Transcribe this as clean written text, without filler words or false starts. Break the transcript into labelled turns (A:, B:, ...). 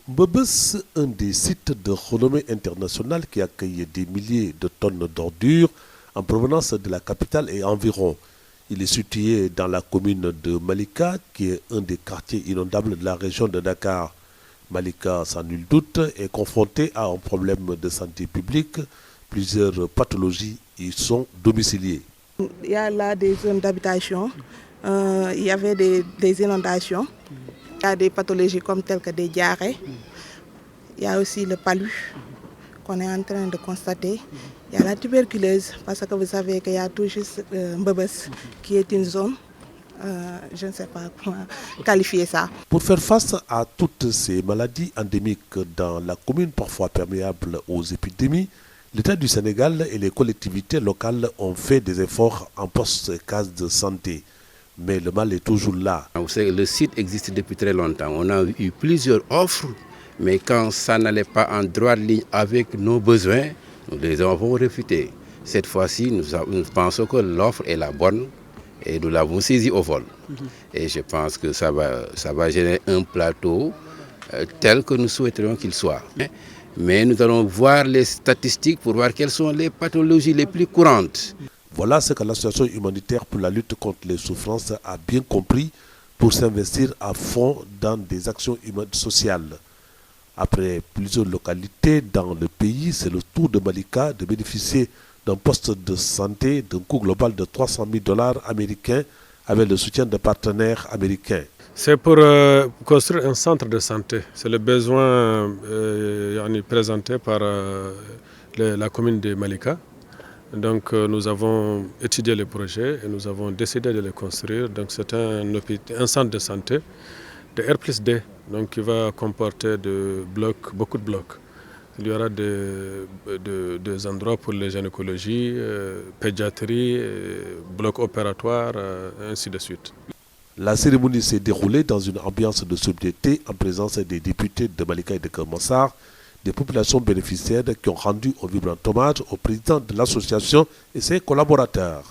A: Mbebes, un des sites de renommée internationale qui accueille des milliers de tonnes d'ordures en provenance de la capitale et environ. Il est situé dans la commune de Malika, qui est un des quartiers inondables de la région de Dakar. Malika, sans nul doute, est confronté à un problème de santé publique. Plusieurs pathologies y sont domiciliées.
B: Il y a là des zones d'habitation, il y avait des inondations, il y a des pathologies comme telles que des diarrhées, il y a aussi le palu qu'on est en train de constater, il y a la tuberculose, parce que vous savez qu'il y a tout juste Mbebes qui est une zone, je ne sais pas comment qualifier ça.
A: Pour faire face à toutes ces maladies endémiques dans la commune parfois perméable aux épidémies, l'État du Sénégal et les collectivités locales ont fait des efforts en postes et cases de santé. Mais le mal est toujours là.
C: Vous savez, le site existe depuis très longtemps. On a eu plusieurs offres, mais quand ça n'allait pas en droite ligne avec nos besoins, nous les avons refutés. Cette fois-ci, nous pensons que l'offre est la bonne et nous l'avons saisie au vol. Et je pense que ça va générer un plateau tel que nous souhaiterions qu'il soit. Mais nous allons voir les statistiques pour voir quelles sont les pathologies les plus courantes.
A: Voilà ce que l'association humanitaire pour la lutte contre les souffrances a bien compris pour s'investir à fond dans des actions humaines sociales. Après plusieurs localités dans le pays, c'est le tour de Malika de bénéficier d'un poste de santé d'un coût global de 300 000 $ américains avec le soutien de partenaires américains.
D: C'est pour construire un centre de santé. C'est le besoin présenté par la commune de Malika. Donc nous avons étudié le projet et nous avons décidé de le construire. Donc c'est un centre de santé de R+D, donc qui va comporter beaucoup de blocs. Il y aura des endroits pour les gynécologies, pédiatrie, blocs opératoires, ainsi de suite.
A: La cérémonie s'est déroulée dans une ambiance de sobriété en présence des députés de Malika et de Keur Massar, des populations bénéficiaires qui ont rendu un vibrant hommage au président de l'association et ses collaborateurs.